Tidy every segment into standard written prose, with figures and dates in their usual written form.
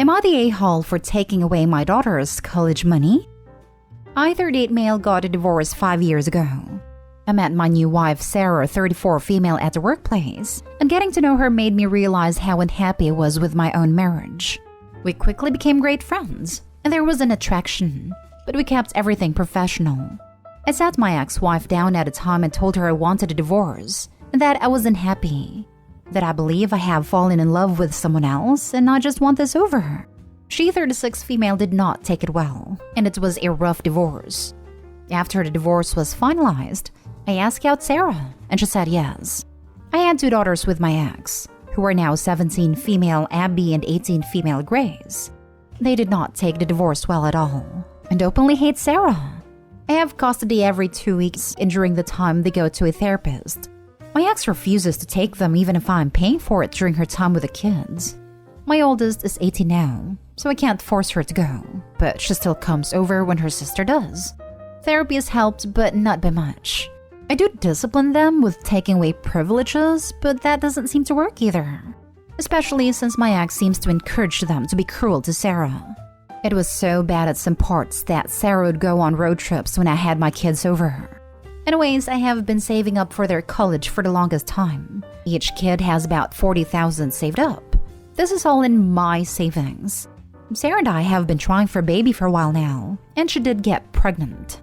Am I the a-hole for taking away my daughter's college money? I, 38 male, got a divorce 5 years ago. I met my new wife, Sarah, 34 female, at the workplace, and getting to know her made me realize how unhappy I was with my own marriage. We quickly became great friends, and there was an attraction, but we kept everything professional. I sat my ex-wife down at a time and told her I wanted a divorce, and that I was unhappy, that I believe I have fallen in love with someone else and I just want this over. She, 36 female, did not take it well, and it was a rough divorce. After the divorce was finalized, I asked out Sarah, and she said yes. I had 2 daughters with my ex, who are now 17 female Abby and 18 female Grace. They did not take the divorce well at all, and openly hate Sarah. I have custody every 2 weeks, and during the time they go to a therapist. My ex refuses to take them even if I'm paying for it during her time with the kids. My oldest is 18 now, so I can't force her to go, but she still comes over when her sister does. Therapy has helped, but not by much. I do discipline them with taking away privileges, but that doesn't seem to work either. Especially since my ex seems to encourage them to be cruel to Sarah. It was so bad at some parts that Sarah would go on road trips when I had my kids over. Anyways, I have been saving up for their college for the longest time. Each kid has about $40,000 saved up. This is all in my savings. Sarah and I have been trying for a baby for a while now, and she did get pregnant.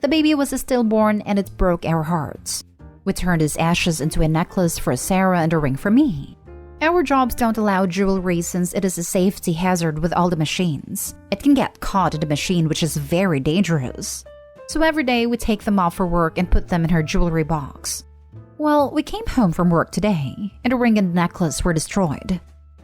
The baby was a stillborn and it broke our hearts. We turned his ashes into a necklace for Sarah and a ring for me. Our jobs don't allow jewelry since it is a safety hazard with all the machines. It can get caught in the machine, which is very dangerous. So every day we take them off for work and put them in her jewelry box. Well, we came home from work today, and the ring and necklace were destroyed.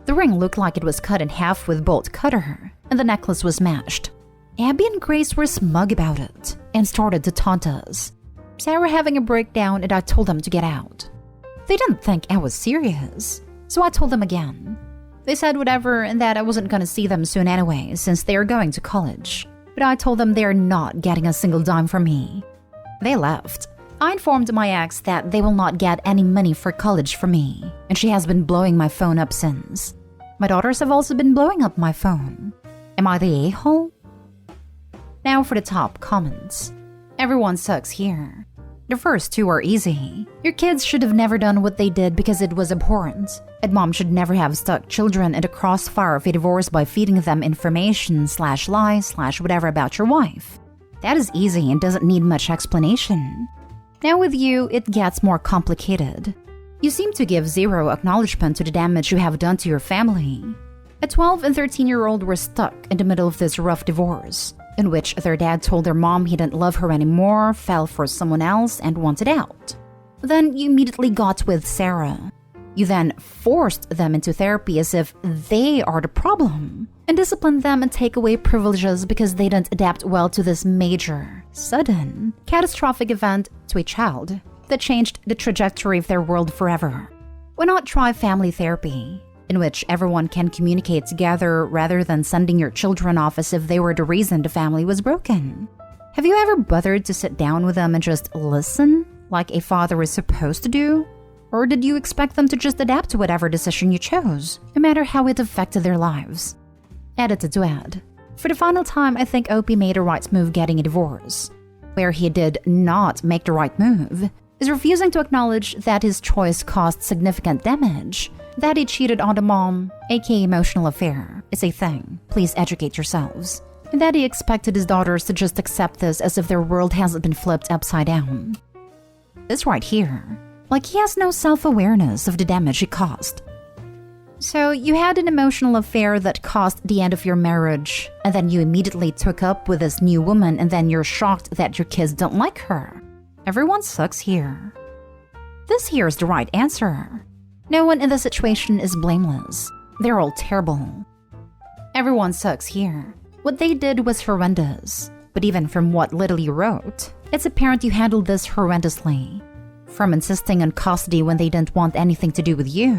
The ring looked like it was cut in half with a bolt cutter, and the necklace was smashed. Abby and Grace were smug about it and started to taunt us. Sarah having a breakdown, and I told them to get out. They didn't think I was serious, so I told them again. They said whatever and that I wasn't going to see them soon anyway since they are going to college. But I told them they are not getting a single dime from me. They left. I informed my ex that they will not get any money for college from me, and she has been blowing my phone up since. My daughters have also been blowing up my phone. Am I the a-hole? Now for the top comments. Everyone sucks here. The first 2 are easy. Your kids should have never done what they did because it was abhorrent. And mom should never have stuck children in the crossfire of a divorce by feeding them information/lies/whatever about your wife. That is easy and doesn't need much explanation. Now with you, it gets more complicated. You seem to give zero acknowledgement to the damage you have done to your family. A 12 and 13-year-old were stuck in the middle of this rough divorce, in which their dad told their mom he didn't love her anymore, fell for someone else, and wanted out. Then you immediately got with Sarah. You then forced them into therapy as if they are the problem, and disciplined them and take away privileges because they didn't adapt well to this major, sudden, catastrophic event to a child that changed the trajectory of their world forever. Why not try family therapy, in which everyone can communicate together rather than sending your children off as if they were the reason the family was broken? Have you ever bothered to sit down with them and just listen, like a father is supposed to do? Or did you expect them to just adapt to whatever decision you chose, no matter how it affected their lives? Edited to add, for the final time, I think Opie made a right move getting a divorce. Where he did not make the right move is refusing to acknowledge that his choice caused significant damage, that he cheated on the mom, aka emotional affair, is a thing, please educate yourselves, and that he expected his daughters to just accept this as if their world hasn't been flipped upside down. This right here, like he has no self-awareness of the damage he caused. So you had an emotional affair that caused the end of your marriage, and then you immediately took up with this new woman, and then you're shocked that your kids don't like her. Everyone sucks here. This here is the right answer. No one in this situation is blameless. They're all terrible. Everyone sucks here. What they did was horrendous. But even from what little you wrote, it's apparent you handled this horrendously. From insisting on custody when they didn't want anything to do with you,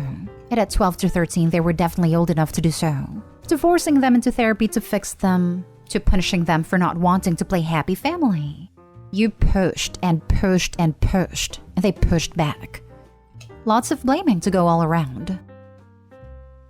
and at 12 to 13 they were definitely old enough to do so, to forcing them into therapy to fix them, to punishing them for not wanting to play happy family. You pushed and pushed and pushed, and they pushed back. Lots of blaming to go all around.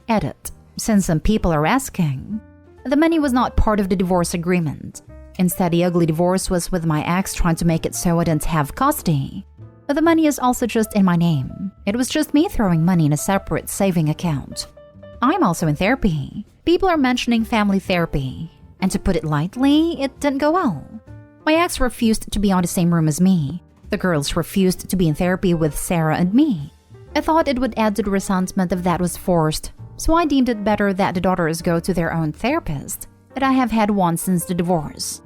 Edit. Since some people are asking, the money was not part of the divorce agreement. Instead, the ugly divorce was with my ex trying to make it so I didn't have custody. But the money is also just in my name. It was just me throwing money in a separate saving account. I'm also in therapy. People are mentioning family therapy. And to put it lightly, it didn't go well. My ex refused to be on the same room as me. The girls refused to be in therapy with Sarah and me. I thought it would add to the resentment if that was forced, so I deemed it better that the daughters go to their own therapist, and I have had one since the divorce.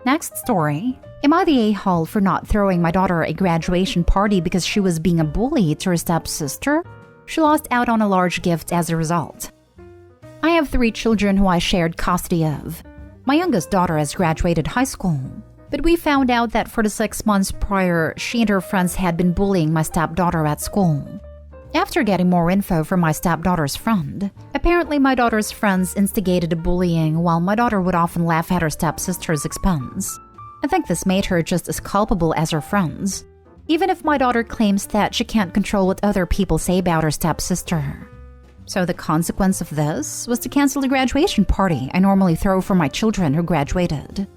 Next story. Am I the a-hole for not throwing my daughter a graduation party because she was being a bully to her stepsister? She lost out on a large gift as a result. I have 3 children who I shared custody of. My youngest daughter has graduated high school, but we found out that for the 6 months prior, she and her friends had been bullying my stepdaughter at school. After getting more info from my stepdaughter's friend, apparently my daughter's friends instigated the bullying while my daughter would often laugh at her stepsister's expense. I think this made her just as culpable as her friends, even if my daughter claims that she can't control what other people say about her stepsister. So the consequence of this was to cancel the graduation party I normally throw for my children who graduated.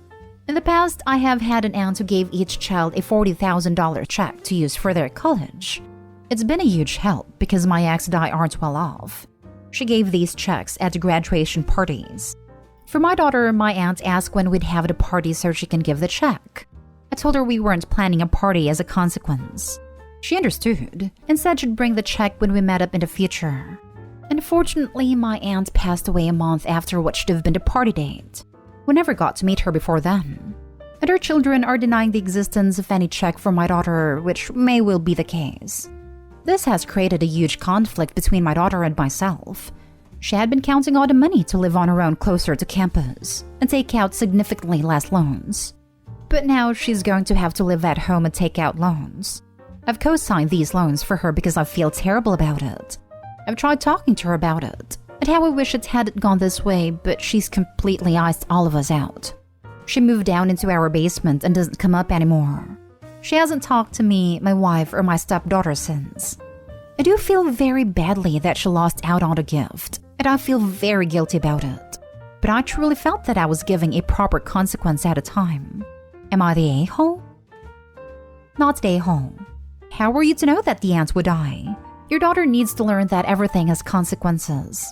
In the past, I have had an aunt who gave each child a $40,000 check to use for their college. It's been a huge help because my ex and I aren't well off. She gave these checks at the graduation parties. For my daughter, my aunt asked when we'd have the party so she can give the check. I told her we weren't planning a party as a consequence. She understood and said she'd bring the check when we met up in the future. Unfortunately, my aunt passed away a month after what should have been the party date. We never got to meet her before then. And her children are denying the existence of any check for my daughter, which may well be the case. This has created a huge conflict between my daughter and myself. She had been counting all the money to live on her own closer to campus and take out significantly less loans. But now she's going to have to live at home and take out loans. I've co-signed these loans for her because I feel terrible about it. I've tried talking to her about it, and how I wish it hadn't gone this way, but she's completely iced all of us out. She moved down into our basement and doesn't come up anymore. She hasn't talked to me, my wife, or my stepdaughter since. I do feel very badly that she lost out on the gift, and I feel very guilty about it. But I truly felt that I was giving a proper consequence at a time. Am I the a-hole? Not the a-hole. How were you to know that the aunt would die? Your daughter needs to learn that everything has consequences.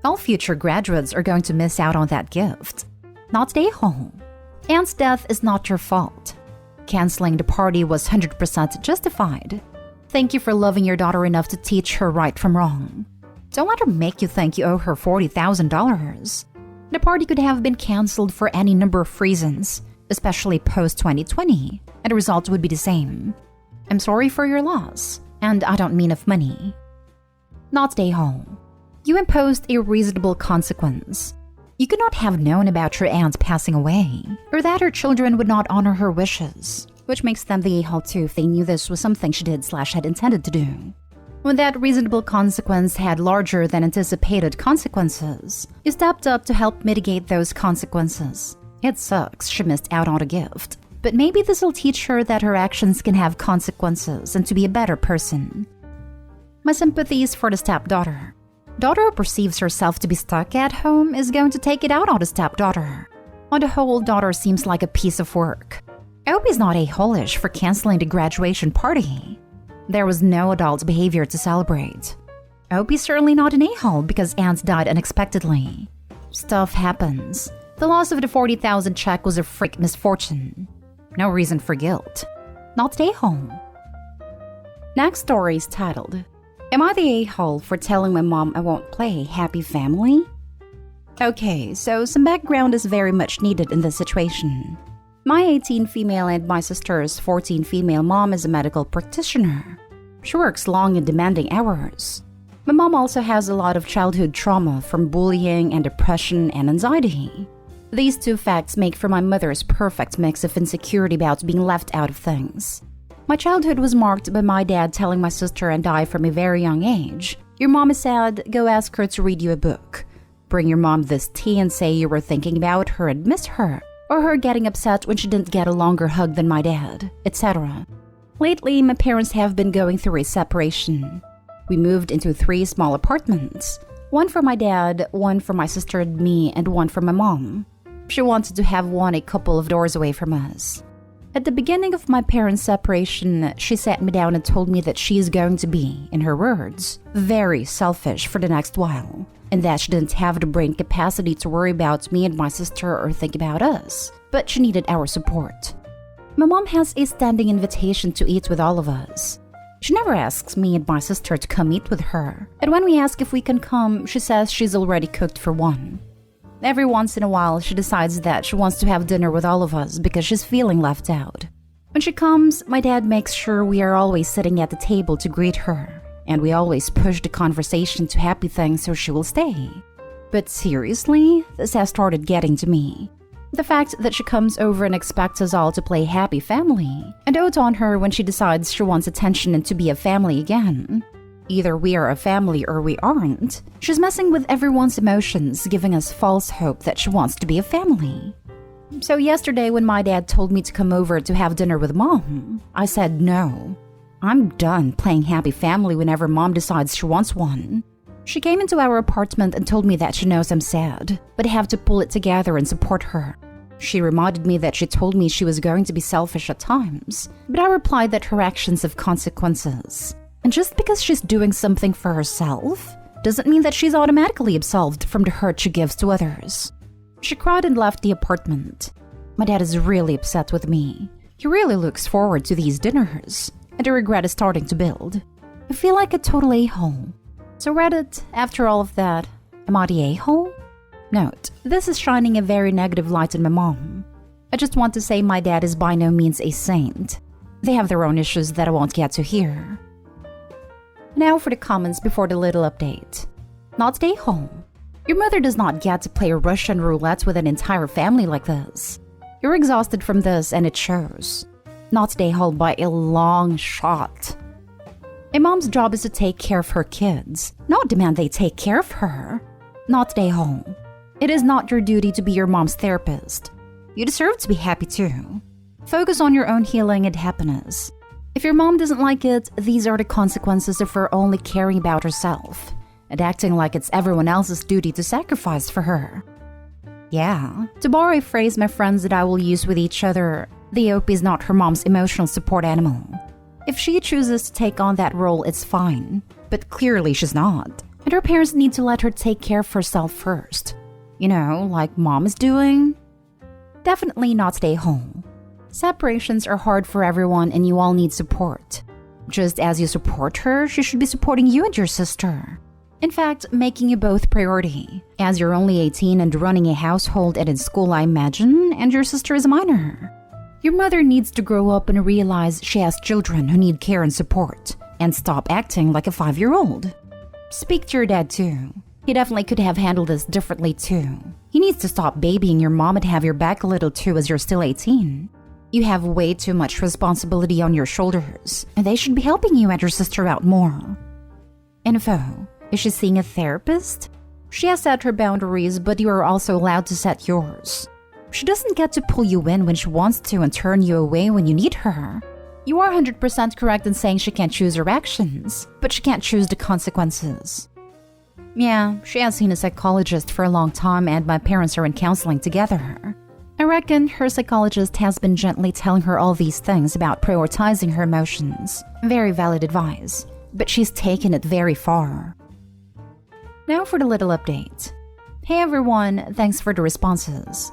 All future graduates are going to miss out on that gift. Not the a-hole. Aunt's death is not your fault. Canceling the party was 100% justified. Thank you for loving your daughter enough to teach her right from wrong. Don't let her make you think you owe her $40,000. The party could have been canceled for any number of reasons, especially post-2020, and the result would be the same. I'm sorry for your loss. And I don't mean of money. Not stay home. You imposed a reasonable consequence. You could not have known about your aunt passing away, or that her children would not honor her wishes, which makes them the a-hole too if they knew this was something she did/had intended to do. When that reasonable consequence had larger than anticipated consequences, you stepped up to help mitigate those consequences. It sucks she missed out on a gift. But maybe this will teach her that her actions can have consequences and to be a better person. My sympathies for the stepdaughter. Daughter who perceives herself to be stuck at home is going to take it out on the stepdaughter. On the whole, daughter seems like a piece of work. I hope he's not a-hole-ish for canceling the graduation party. There was no adult behavior to celebrate. I hope he's certainly not an a-hole because aunt died unexpectedly. Stuff happens. The loss of the $40,000 check was a freak misfortune. No reason for guilt. Not the a-hole. Next story is titled, Am I the a-hole for telling my mom I won't play Happy Family? Okay, so some background is very much needed in this situation. My 18 female and my sister's 14 female mom is a medical practitioner. She works long and demanding hours. My mom also has a lot of childhood trauma from bullying and depression and anxiety. These two facts make for my mother's perfect mix of insecurity about being left out of things. My childhood was marked by my dad telling my sister and I from a very young age, "Your mom is sad, go ask her to read you a book. Bring your mom this tea and say you were thinking about her and miss her, or her getting upset when she didn't get a longer hug than my dad," etc. Lately, my parents have been going through a separation. We moved into 3 small apartments. One for my dad, one for my sister and me, and one for my mom. She wanted to have one a couple of doors away from us. At the beginning of my parents' separation, she sat me down and told me that she is going to be, in her words, very selfish for the next while, and that she didn't have the brain capacity to worry about me and my sister or think about us, but she needed our support. My mom has a standing invitation to eat with all of us. She never asks me and my sister to come eat with her, and when we ask if we can come, she says she's already cooked for one. Every once in a while, she decides that she wants to have dinner with all of us because she's feeling left out. When she comes, my dad makes sure we are always sitting at the table to greet her, and we always push the conversation to happy things so she will stay. But seriously, this has started getting to me. The fact that she comes over and expects us all to play happy family, and dote on her when she decides she wants attention and to be a family again. Either we are a family or we aren't. She's messing with everyone's emotions, giving us false hope that she wants to be a family. So yesterday when my dad told me to come over to have dinner with mom, I said no. I'm done playing happy family whenever mom decides she wants one. She came into our apartment and told me that she knows I'm sad, but I have to pull it together and support her. She reminded me that she told me she was going to be selfish at times, but I replied that her actions have consequences. And just because she's doing something for herself, doesn't mean that she's automatically absolved from the hurt she gives to others. She cried and left the apartment. My dad is really upset with me. He really looks forward to these dinners, and the regret is starting to build. I feel like a total a-hole. So Reddit, after all of that, am I the a-hole? Note, this is shining a very negative light on my mom. I just want to say my dad is by no means a saint. They have their own issues that I won't get to here. Now for the comments before the little update. Not stay home. Your mother does not get to play Russian roulette with an entire family like this. You're exhausted from this and it shows. Not stay home by a long shot. A mom's job is to take care of her kids, not demand they take care of her. Not stay home. It is not your duty to be your mom's therapist. You deserve to be happy too. Focus on your own healing and happiness. If your mom doesn't like it, these are the consequences of her only caring about herself and acting like it's everyone else's duty to sacrifice for her. Yeah, to borrow a phrase my friends that I will use with each other, the OP is not her mom's emotional support animal. If she chooses to take on that role, it's fine, but clearly she's not, and her parents need to let her take care of herself first. You know, like mom is doing? Definitely not stay home. Separations are hard for everyone and you all need support. Just as you support her, she should be supporting you and your sister. In fact, making you both priority, as you're only 18 and running a household and in school, I imagine, and your sister is a minor. Your mother needs to grow up and realize she has children who need care and support, and stop acting like a 5-year-old. Speak to your dad too. He definitely could have handled this differently too. He needs to stop babying your mom and have your back a little too as you're still 18. You have way too much responsibility on your shoulders, and they should be helping you and your sister out more. Info. Is she seeing a therapist? She has set her boundaries, but you are also allowed to set yours. She doesn't get to pull you in when she wants to and turn you away when you need her. You are 100% correct in saying she can't choose her actions, but she can't choose the consequences. Yeah, she has seen a psychologist for a long time and my parents are in counseling together. I reckon her psychologist has been gently telling her all these things about prioritizing her emotions. Very valid advice, but she's taken it very far. Now for the little update. Hey everyone, thanks for the responses.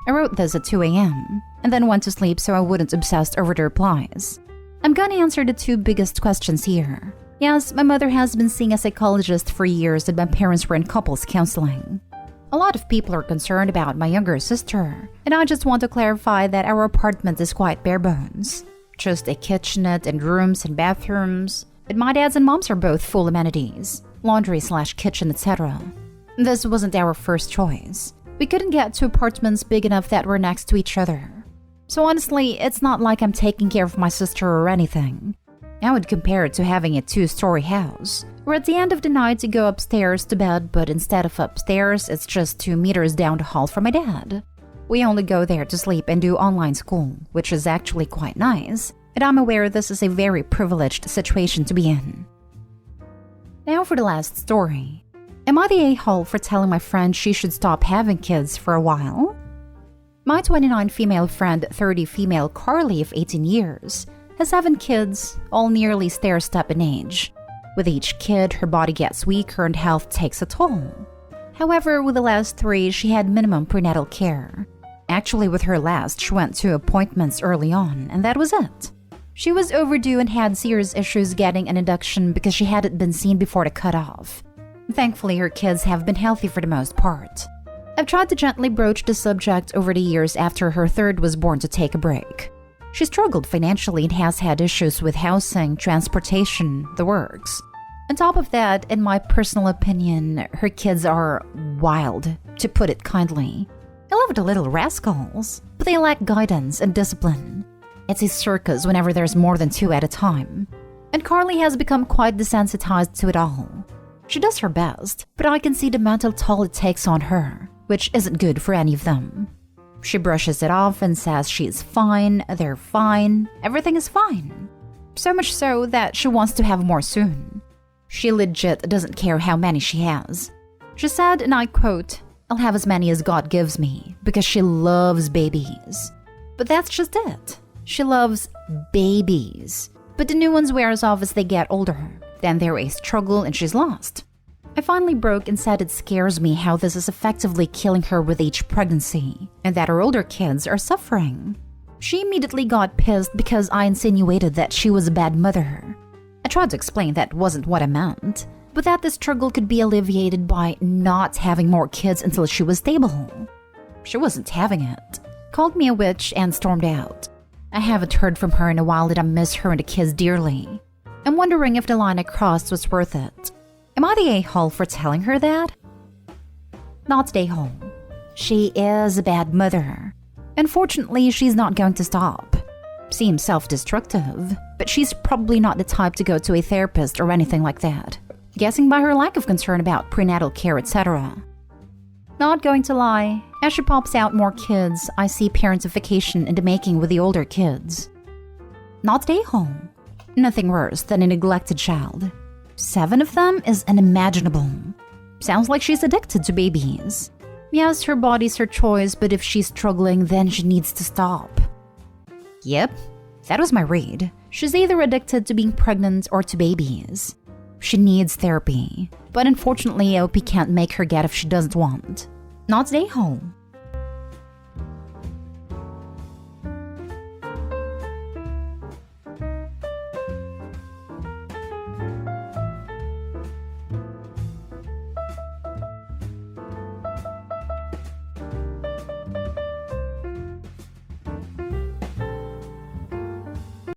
I wrote this at 2 a.m. and then went to sleep so I wouldn't obsess over the replies. I'm gonna answer the 2 biggest questions here. Yes, my mother has been seeing a psychologist for years and my parents were in couples counseling. A lot of people are concerned about my younger sister, and I just want to clarify that our apartment is quite bare bones. Just a kitchenette and rooms and bathrooms, but my dad's and mom's are both full amenities, laundry/kitchen, etc. This wasn't our first choice. We couldn't get 2 apartments big enough that were next to each other. So honestly, it's not like I'm taking care of my sister or anything. I would compare it to having a 2-story house, where at the end of the night you go upstairs to bed, but instead of upstairs, it's just 2 meters down the hall from my dad. We only go there to sleep and do online school, which is actually quite nice, and I'm aware this is a very privileged situation to be in. Now for the last story. Am I the a-hole for telling my friend she should stop having kids for a while? My 29 female friend, 30 female Carly of 18 years, has 7 kids, all nearly stair-step in age. With each kid, her body gets weaker and health takes a toll. However, with the last 3, she had minimum prenatal care. Actually, with her last, she went to appointments early on, and that was it. She was overdue and had serious issues getting an induction because she hadn't been seen before the cutoff. Thankfully, her kids have been healthy for the most part. I've tried to gently broach the subject over the years after her 3rd was born to take a break. She struggled financially and has had issues with housing, transportation, the works. On top of that, in my personal opinion, her kids are wild, to put it kindly. I love the little rascals, but they lack guidance and discipline. It's a circus whenever there's more than 2 at a time. And Carly has become quite desensitized to it all. She does her best, but I can see the mental toll it takes on her, which isn't good for any of them. She brushes it off and says she's fine, they're fine, everything is fine. So much so that she wants to have more soon. She legit doesn't care how many she has. She said, and I quote, "I'll have as many as God gives me," because she loves babies. But that's just it. She loves babies. But the new ones wears off as they get older. Then they're a struggle and she's lost. I finally broke and said it scares me how this is effectively killing her with each pregnancy, and that her older kids are suffering. She immediately got pissed because I insinuated that she was a bad mother. I tried to explain that wasn't what I meant, but that the struggle could be alleviated by not having more kids until she was stable. She wasn't having it, called me a witch, and stormed out. I haven't heard from her in a while and I miss her and the kids dearly. I'm wondering if the line I crossed was worth it. Am I the a-hole for telling her that? Not the a-hole. She is a bad mother. Unfortunately, she's not going to stop. Seems self-destructive, but she's probably not the type to go to a therapist or anything like that. Guessing by her lack of concern about prenatal care, etc. Not going to lie, as she pops out more kids, I see parentification in the making with the older kids. Not the a-hole. Nothing worse than a neglected child. 7 of them is unimaginable. Sounds like she's addicted to babies. Yes, her body's her choice, but if she's struggling, then she needs to stop. Yep, that was my read. She's either addicted to being pregnant or to babies. She needs therapy, but unfortunately OP can't make her get if she doesn't want. Not the a-hole.